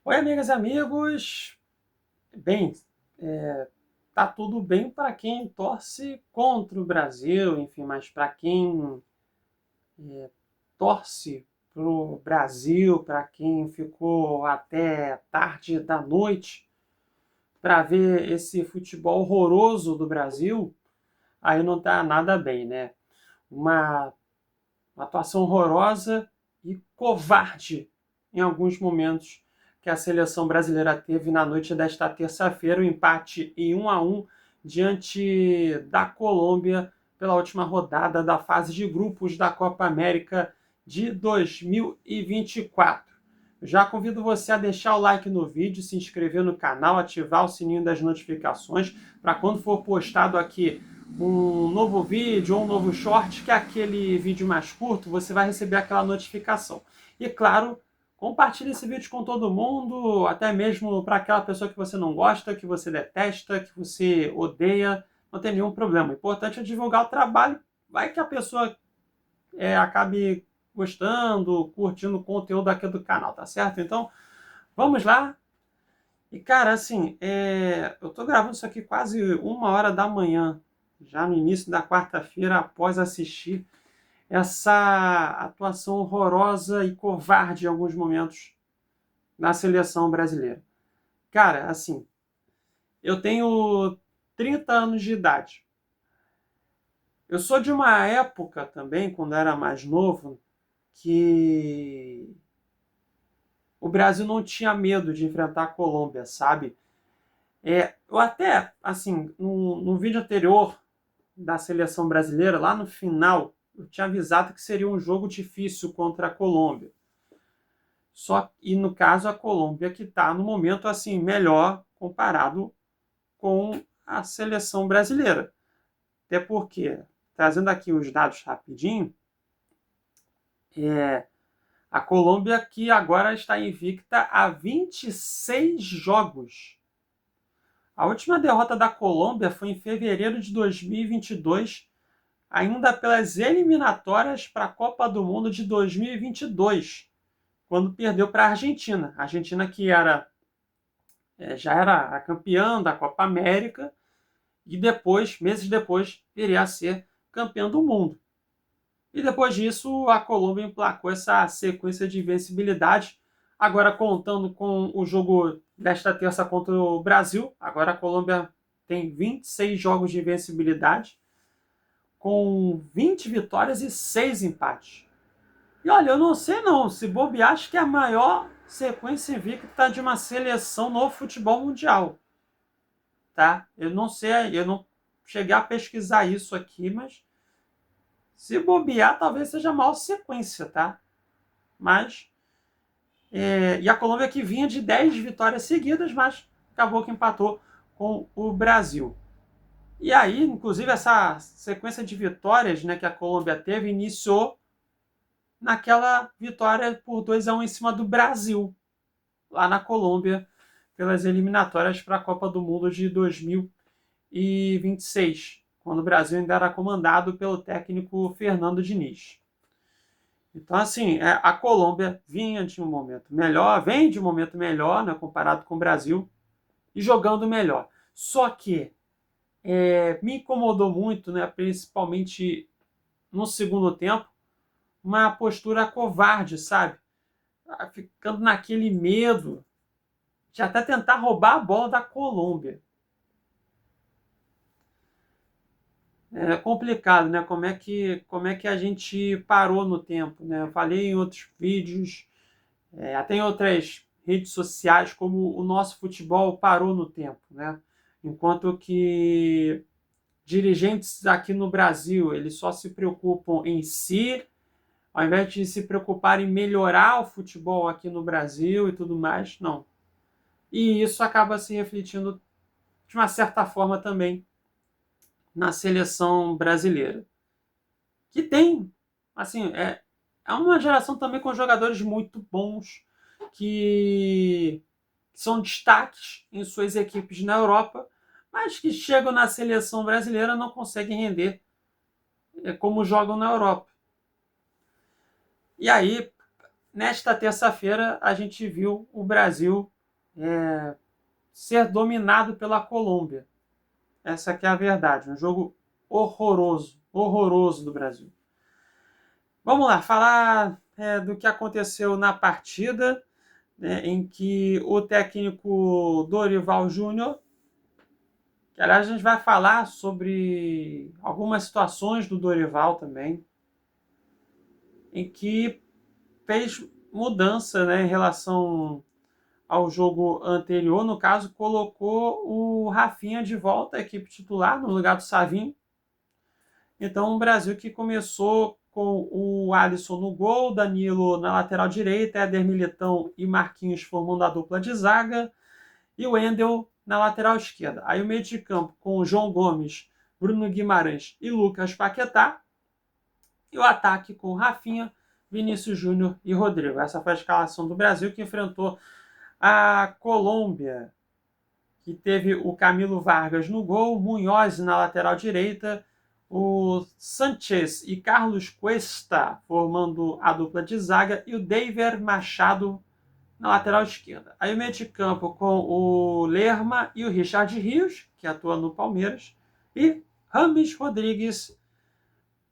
Oi, amigas e amigos. Bem, tá tudo bem para quem torce contra o Brasil, enfim, mas para quem torce pro Brasil, para quem ficou até tarde da noite para ver esse futebol horroroso do Brasil, aí não tá nada bem, né? Uma atuação horrorosa e covarde em alguns momentos que a seleção brasileira teve na noite desta terça-feira, o empate em 1-1 diante da Colômbia pela última rodada da fase de grupos da Copa América de 2024. Já convido você a deixar o like no vídeo, se inscrever no canal, ativar o sininho das notificações para quando for postado aqui um novo vídeo ou um novo short, que é aquele vídeo mais curto, você vai receber aquela notificação. E claro, compartilhe esse vídeo com todo mundo, até mesmo para aquela pessoa que você não gosta, que você detesta, que você odeia, não tem nenhum problema. O importante é divulgar o trabalho, vai que a pessoa acabe gostando, curtindo o conteúdo aqui do canal, tá certo? Então, vamos lá. E, cara, assim, eu tô gravando isso aqui quase 1 hora da manhã, já no início da quarta-feira, após assistir essa atuação horrorosa e covarde em alguns momentos na seleção brasileira. Cara, assim, eu tenho 30 anos de idade. Eu sou de uma época também, quando era mais novo, que o Brasil não tinha medo de enfrentar a Colômbia, sabe? Eu até, assim, no vídeo anterior da seleção brasileira, lá no final, eu tinha avisado que seria um jogo difícil contra a Colômbia. E no caso a Colômbia que está no momento assim melhor comparado com a seleção brasileira. Até porque, trazendo aqui os dados rapidinho, é, a Colômbia que agora está invicta há 26 jogos. A última derrota da Colômbia foi em fevereiro de 2022, ainda pelas eliminatórias para a Copa do Mundo de 2022, quando perdeu para a Argentina. A Argentina que já era a campeã da Copa América e depois, meses depois, viria a ser campeã do mundo. E depois disso, a Colômbia emplacou essa sequência de invencibilidade, agora contando com o jogo desta terça contra o Brasil. Agora a Colômbia tem 26 jogos de invencibilidade, com 20 vitórias e 6 empates. E olha, eu não sei não, se bobear, acho que é a maior sequência invicta de uma seleção no futebol mundial, tá? Eu não sei, eu não cheguei a pesquisar isso aqui, mas se bobear, talvez seja a maior sequência, tá? Mas, e a Colômbia que vinha de 10 vitórias seguidas, mas acabou que empatou com o Brasil. E aí, inclusive, essa sequência de vitórias, né, que a Colômbia teve iniciou naquela vitória por 2-1 em cima do Brasil, lá na Colômbia, pelas eliminatórias para a Copa do Mundo de 2026, quando o Brasil ainda era comandado pelo técnico Fernando Diniz. Então, assim, a Colômbia vinha de um momento melhor, vem de um momento melhor, né, comparado com o Brasil, e jogando melhor. Só que me incomodou muito, né, principalmente no segundo tempo, uma postura covarde, sabe? Ficando naquele medo de até tentar roubar a bola da Colômbia. É complicado, né? Como é que a gente parou no tempo, né? Eu falei em outros vídeos, até em outras redes sociais, como o nosso futebol parou no tempo, né? Enquanto que dirigentes aqui no Brasil, eles só se preocupam em si, ao invés de se preocupar em melhorar o futebol aqui no Brasil e tudo mais, não. E isso acaba se refletindo de uma certa forma também na seleção brasileira. Que tem, assim, é uma geração também com jogadores muito bons que são destaques em suas equipes na Europa, mas que chegam na seleção brasileira e não conseguem render como jogam na Europa. E aí, nesta terça-feira a gente viu o Brasil ser dominado pela Colômbia. Essa que é a verdade, um jogo horroroso, horroroso do Brasil. Vamos lá, falar do que aconteceu na partida, né, em que o técnico Dorival Júnior, que aliás a gente vai falar sobre algumas situações do Dorival também, em que fez mudança, né, em relação ao jogo anterior. No caso, colocou o Rafinha de volta à equipe titular no lugar do Savinho. Então, um Brasil que começou com o Alisson no gol, Danilo na lateral direita, Éder Militão e Marquinhos formando a dupla de zaga, e o Wendel na lateral esquerda. Aí o meio de campo com o João Gomes, Bruno Guimarães e Lucas Paquetá, e o ataque com Rafinha, Vinícius Júnior e Rodrigo. Essa foi a escalação do Brasil, que enfrentou a Colômbia, que teve o Camilo Vargas no gol, Munhoz na lateral direita, o Sánchez e Carlos Cuesta formando a dupla de zaga e o David Machado na lateral esquerda. Aí o meio de campo com o Lerma e o Richard Rios, que atua no Palmeiras, e Rames Rodrigues,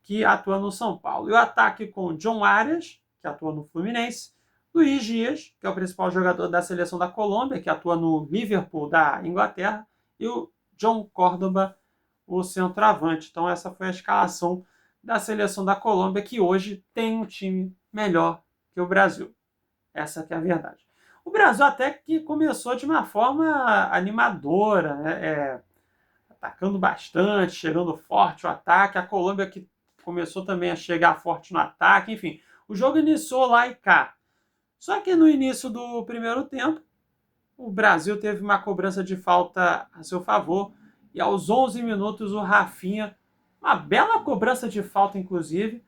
que atua no São Paulo. E o ataque com John Arias, que atua no Fluminense, Luiz Dias, que é o principal jogador da seleção da Colômbia, que atua no Liverpool da Inglaterra, e o John Córdoba, o centroavante. Então essa foi a escalação da seleção da Colômbia, que hoje tem um time melhor que o Brasil. Essa que é a verdade. O Brasil até que começou de uma forma animadora, né? Atacando bastante, chegando forte o ataque. A Colômbia que começou também a chegar forte no ataque. Enfim, o jogo iniciou lá e cá. Só que no início do primeiro tempo, o Brasil teve uma cobrança de falta a seu favor. E aos 11 minutos, o Rafinha, uma bela cobrança de falta, inclusive,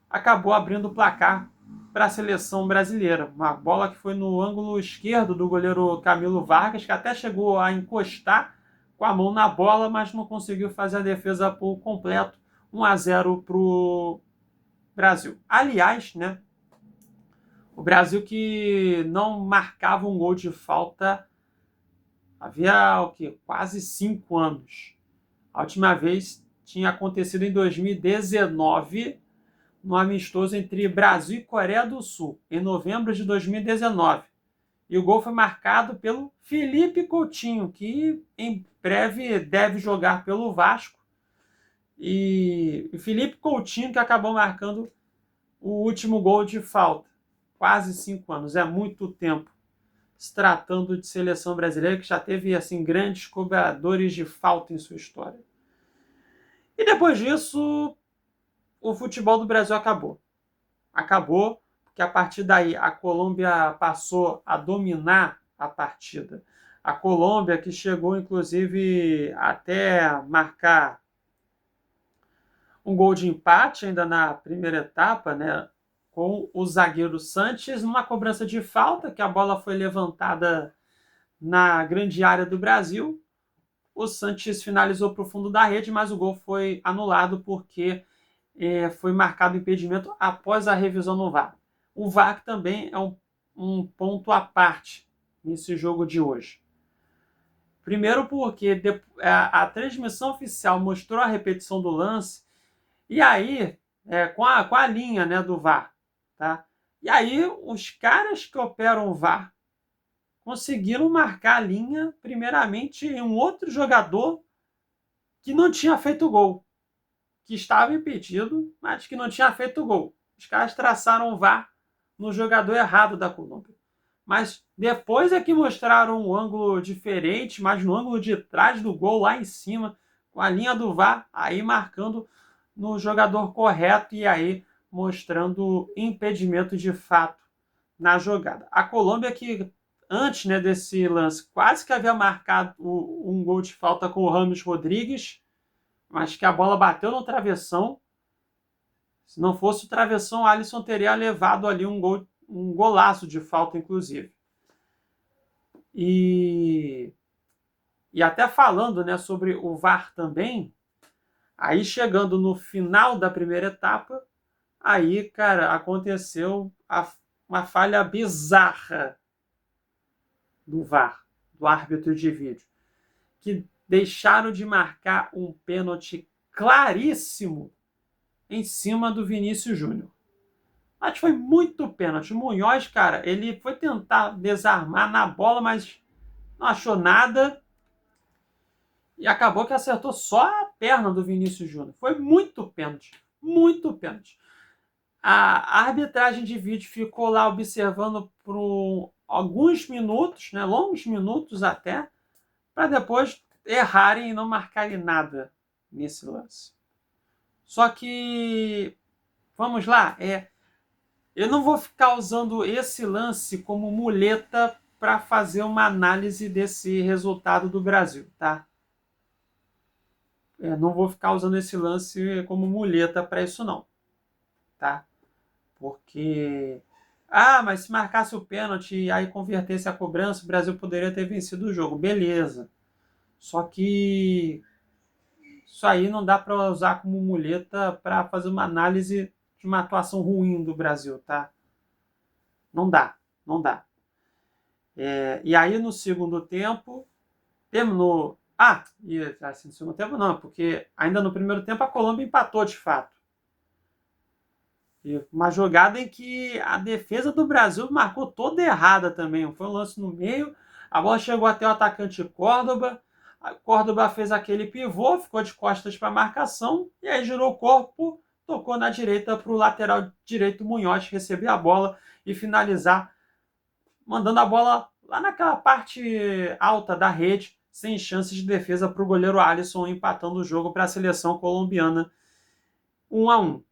acabou abrindo o placar para a seleção brasileira. Uma bola que foi no ângulo esquerdo do goleiro Camilo Vargas, que até chegou a encostar com a mão na bola, mas não conseguiu fazer a defesa por completo. 1-0 para o Brasil. Aliás, né, o Brasil que não marcava um gol de falta havia quase 5 anos. A última vez tinha acontecido em 2019, no amistoso entre Brasil e Coreia do Sul, em novembro de 2019. E o gol foi marcado pelo Felipe Coutinho, que em breve deve jogar pelo Vasco. E o Felipe Coutinho que acabou marcando o último gol de falta. Quase 5 anos, é muito tempo. Se tratando de seleção brasileira, que já teve assim, grandes cobradores de falta em sua história. E depois disso, o futebol do Brasil acabou. Acabou, porque a partir daí a Colômbia passou a dominar a partida. A Colômbia que chegou, inclusive, até marcar um gol de empate ainda na primeira etapa, né, com o zagueiro Sánchez, numa cobrança de falta, que a bola foi levantada na grande área do Brasil. O Sánchez finalizou para o fundo da rede, mas o gol foi anulado porque foi marcado impedimento após a revisão no VAR. O VAR também é um ponto à parte nesse jogo de hoje. Primeiro porque a transmissão oficial mostrou a repetição do lance, e aí, com a linha, né, do VAR. Tá? E aí, os caras que operam o VAR conseguiram marcar a linha, primeiramente, em um outro jogador que não tinha feito gol, que estava impedido, mas que não tinha feito gol. Os caras traçaram o VAR no jogador errado da Colômbia. Mas depois é que mostraram um ângulo diferente, mas no ângulo de trás do gol, lá em cima, com a linha do VAR, aí marcando no jogador correto e aí mostrando impedimento de fato na jogada. A Colômbia que antes, né, desse lance quase que havia marcado um gol de falta com o Rames Rodrigues, mas que a bola bateu no travessão. Se não fosse o travessão, o Alisson teria levado ali um golaço de falta, inclusive. E até falando, né, sobre o VAR também, aí chegando no final da primeira etapa, aí, cara, aconteceu uma falha bizarra do VAR, do árbitro de vídeo, que deixaram de marcar um pênalti claríssimo em cima do Vinícius Júnior. Mas foi muito pênalti. O Munhoz, cara, ele foi tentar desarmar na bola, mas não achou nada. E acabou que acertou só a perna do Vinícius Júnior. Foi muito pênalti. Muito pênalti. A arbitragem de vídeo ficou lá observando por alguns minutos, né, longos minutos até, para depois errarem e não marcarem nada nesse lance. Só que, vamos lá, eu não vou ficar usando esse lance como muleta para fazer uma análise desse resultado do Brasil, tá? Não vou ficar usando esse lance como muleta para isso não, tá? Porque, mas se marcasse o pênalti e aí convertesse a cobrança, o Brasil poderia ter vencido o jogo. Beleza. Só que isso aí não dá para usar como muleta para fazer uma análise de uma atuação ruim do Brasil, tá? Não dá, não dá. E aí no segundo tempo, terminou... assim, no segundo tempo não, porque ainda no primeiro tempo a Colômbia empatou de fato. E uma jogada em que a defesa do Brasil marcou toda errada também. Foi um lance no meio, a bola chegou até o atacante Córdoba, a Córdoba fez aquele pivô, ficou de costas para a marcação, e aí girou o corpo, tocou na direita para o lateral direito Munhoz receber a bola e finalizar, mandando a bola lá naquela parte alta da rede, sem chances de defesa para o goleiro Alisson, empatando o jogo para a seleção colombiana 1-1.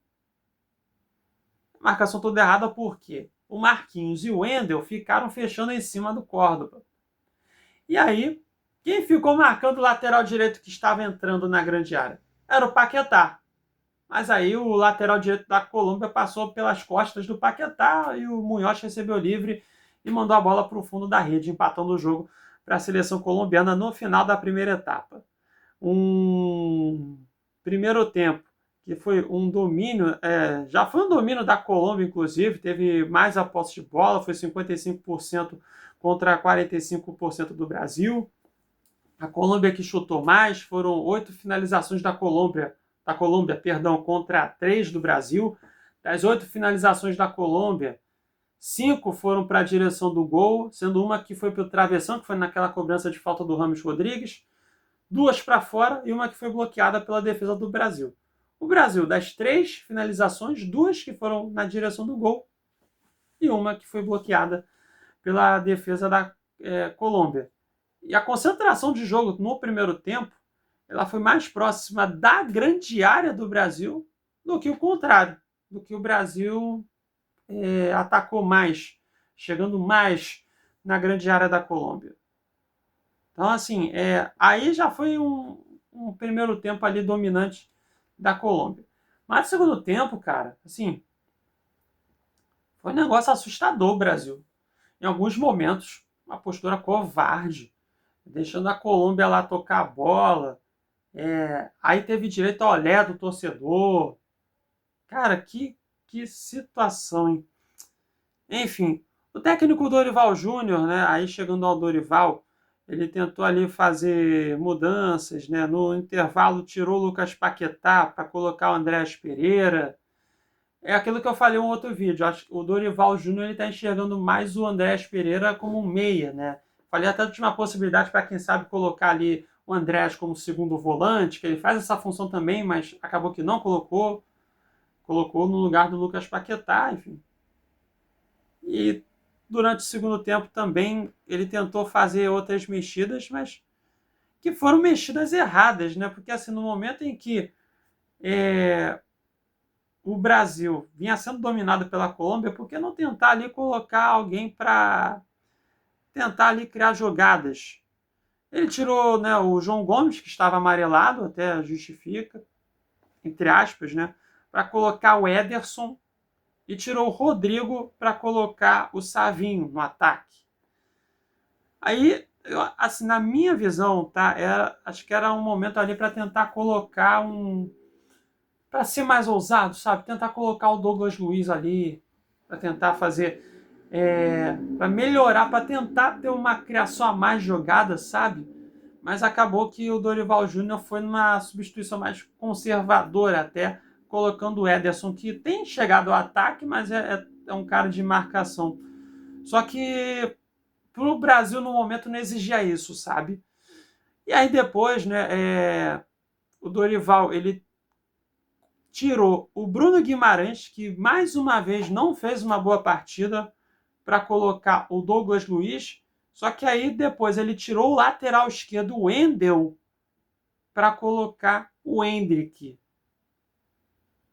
Marcação toda errada porque o Marquinhos e o Wendel ficaram fechando em cima do Córdoba. E aí, quem ficou marcando o lateral direito que estava entrando na grande área? Era o Paquetá. Mas aí o lateral direito da Colômbia passou pelas costas do Paquetá e o Munhoz recebeu livre e mandou a bola para o fundo da rede, empatando o jogo para a seleção colombiana no final da primeira etapa. Um primeiro tempo que foi um domínio, já foi um domínio da Colômbia, inclusive, teve mais a posse de bola, foi 55% contra 45% do Brasil. A Colômbia que chutou mais, foram 8 finalizações da Colômbia, contra 3 do Brasil. Das 8 finalizações da Colômbia, 5 foram para a direção do gol, sendo uma que foi para o travessão, que foi naquela cobrança de falta do Rames Rodrigues, 2 para fora e uma que foi bloqueada pela defesa do Brasil. O Brasil, das 3 finalizações, 2 que foram na direção do gol e uma que foi bloqueada pela defesa da Colômbia. E a concentração de jogo no primeiro tempo, ela foi mais próxima da grande área do Brasil do que o contrário, do que o Brasil atacou mais, chegando mais na grande área da Colômbia. Então, assim, aí já foi um primeiro tempo ali dominante da Colômbia. Mas no segundo tempo, cara, assim, foi um negócio assustador o Brasil. Em alguns momentos, uma postura covarde, deixando a Colômbia lá tocar a bola. Aí teve direito ao olé do torcedor. Cara, que situação, hein? Enfim, o técnico Dorival Júnior, né, aí chegando ao Dorival, ele tentou ali fazer mudanças, né? No intervalo tirou o Lucas Paquetá para colocar o Andréas Pereira. É aquilo que eu falei em um outro vídeo. Acho que o Dorival Júnior está enxergando mais o Andréas Pereira como um meia, né? Falei até de uma possibilidade para quem sabe colocar ali o Andréas como segundo volante, que ele faz essa função também, mas acabou que não colocou. Colocou no lugar do Lucas Paquetá, enfim. E durante o segundo tempo também ele tentou fazer outras mexidas, mas que foram mexidas erradas, né? Porque assim, no momento em que o Brasil vinha sendo dominado pela Colômbia, por que não tentar ali colocar alguém para tentar ali criar jogadas? Ele tirou, né, o João Gomes, que estava amarelado, até justifica, entre aspas, né, para colocar o Ederson, e tirou o Rodrigo para colocar o Savinho no ataque. Aí, assim, na minha visão, tá, acho que era um momento ali para tentar colocar para ser mais ousado, sabe? Tentar colocar o Douglas Luiz ali, para tentar fazer para melhorar, para tentar ter uma criação a mais jogada, sabe? Mas acabou que o Dorival Júnior foi numa substituição mais conservadora até, colocando o Ederson, que tem chegado ao ataque, mas é um cara de marcação. Só que pro Brasil no momento não exigia isso, sabe? E aí depois, né, o Dorival, ele tirou o Bruno Guimarães, que mais uma vez não fez uma boa partida, para colocar o Douglas Luiz. Só que aí depois ele tirou o lateral esquerdo, o Wendel, para colocar o Endrick.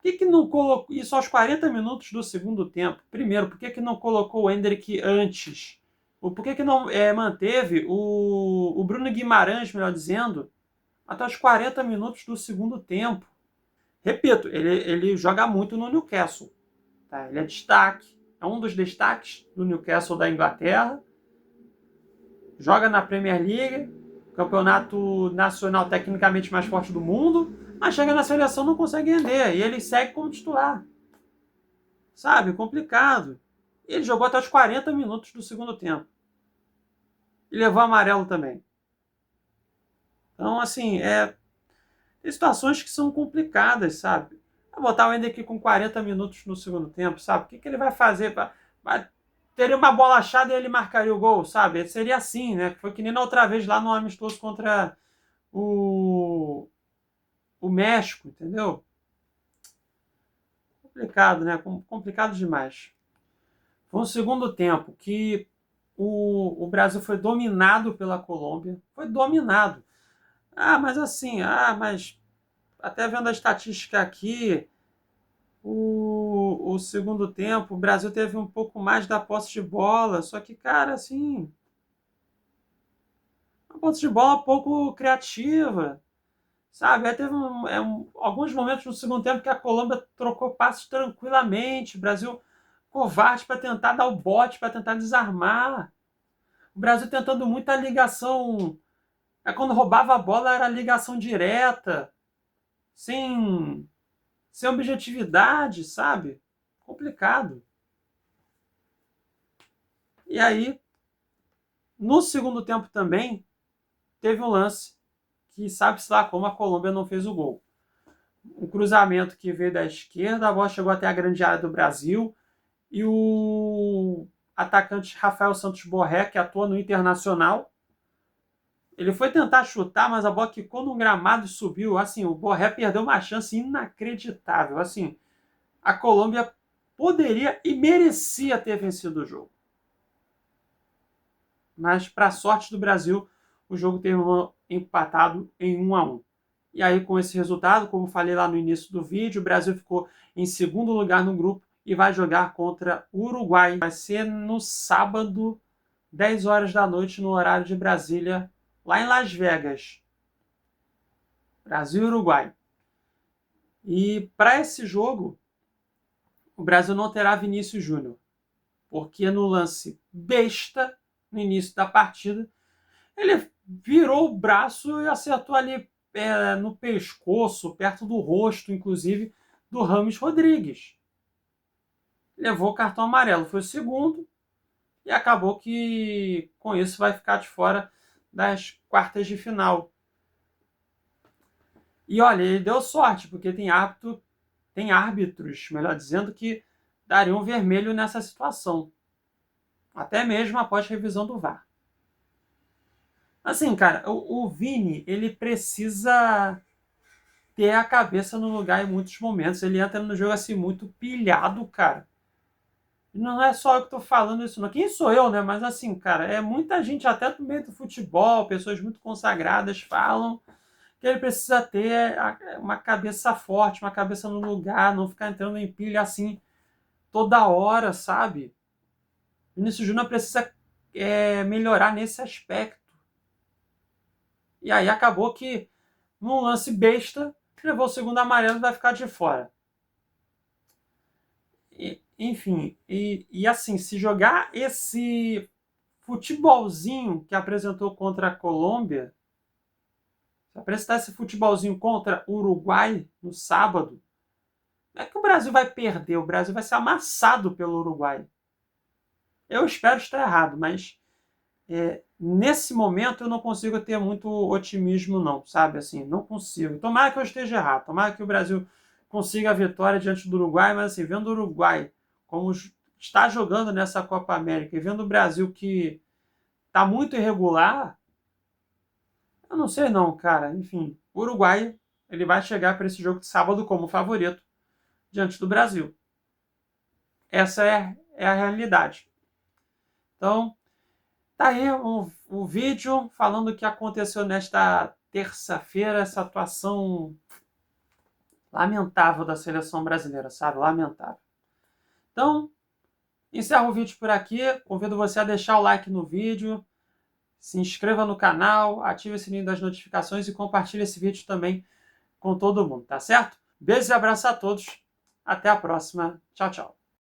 Por que não colocou isso aos 40 minutos do segundo tempo? Primeiro, por que não colocou o Endrick antes? Por que não manteve o Bruno Guimarães, melhor dizendo, até os 40 minutos do segundo tempo? Repito, ele joga muito no Newcastle. Tá? Ele é destaque. É um dos destaques do Newcastle da Inglaterra. Joga na Premier League, campeonato nacional tecnicamente mais forte do mundo, mas chega na seleção e não consegue render. E ele segue como titular. Sabe? Complicado. E ele jogou até os 40 minutos do segundo tempo. E levou amarelo também. Então, assim, tem situações que são complicadas, sabe? Vai botar o Ender aqui com 40 minutos no segundo tempo, sabe? O que ele vai fazer? Teria uma bola achada e ele marcaria o gol, sabe? Seria assim, né? Foi que nem na outra vez lá no amistoso contra o México, entendeu? Complicado, né? Complicado demais. Foi um segundo tempo que o Brasil foi dominado pela Colômbia. Foi dominado. Mas até vendo a estatística aqui, o segundo tempo, o Brasil teve um pouco mais da posse de bola, só que, cara, assim, uma posse de bola pouco criativa, sabe? Aí teve alguns momentos no segundo tempo que a Colômbia trocou passos tranquilamente, o Brasil covarde para tentar dar o bote, para tentar desarmar. O Brasil tentando muita ligação. Quando roubava a bola era ligação direta, sem, sem objetividade, sabe? Complicado. E aí, no segundo tempo também, teve um lance que sabe-se lá como a Colômbia não fez o gol. Um cruzamento que veio da esquerda, a bola chegou até a grande área do Brasil e o atacante Rafael Santos Borré, que atua no Internacional, ele foi tentar chutar, mas a bola quicou num gramado e subiu. Assim, o Borré perdeu uma chance inacreditável. Assim, a Colômbia poderia e merecia ter vencido o jogo. Mas, para a sorte do Brasil, o jogo terminou empatado em 1-1. E aí, com esse resultado, como falei lá no início do vídeo, o Brasil ficou em segundo lugar no grupo e vai jogar contra o Uruguai. Vai ser no sábado, 10 horas da noite, no horário de Brasília, lá em Las Vegas. Brasil e Uruguai. E para esse jogo, o Brasil não terá Vinícius Júnior, porque no lance besta, no início da partida, ele virou o braço e acertou ali no pescoço, perto do rosto, inclusive, do Rames Rodrigues. Levou o cartão amarelo, foi o segundo, e acabou que com isso vai ficar de fora das quartas de final. E olha, ele deu sorte, porque tem árbitros, melhor dizendo, que dariam vermelho nessa situação. Até mesmo após revisão do VAR. Assim, cara, o Vini, ele precisa ter a cabeça no lugar em muitos momentos. Ele entra no jogo assim muito pilhado, cara. Não é só eu que tô falando isso, não. Quem sou eu, né? Mas assim, cara, muita gente, até no meio do futebol, pessoas muito consagradas, falam que ele precisa ter uma cabeça forte, uma cabeça no lugar, não ficar entrando em pilha assim toda hora, sabe? O Vinícius Júnior precisa melhorar nesse aspecto. E aí acabou que, num lance besta, levou o segundo amarelo e vai ficar de fora. Enfim, e assim, se jogar esse futebolzinho que apresentou contra a Colômbia, se apresentar esse futebolzinho contra o Uruguai no sábado, não é que o Brasil vai perder, o Brasil vai ser amassado pelo Uruguai. Eu espero estar errado, mas nesse momento eu não consigo ter muito otimismo não, sabe? Assim, não consigo. Tomara que eu esteja errado, tomara que o Brasil consiga a vitória diante do Uruguai, mas assim, vendo o Uruguai como está jogando nessa Copa América e vendo o Brasil que está muito irregular, eu não sei não, cara. Enfim, o Uruguai ele vai chegar para esse jogo de sábado como favorito diante do Brasil. Essa é a realidade. Então, tá aí o vídeo falando o que aconteceu nesta terça-feira, essa atuação lamentável da seleção brasileira, sabe? Lamentável. Então, encerro o vídeo por aqui. Convido você a deixar o like no vídeo, se inscreva no canal, ative o sininho das notificações e compartilhe esse vídeo também com todo mundo, tá certo? Beijos e abraços a todos. Até a próxima. Tchau, tchau.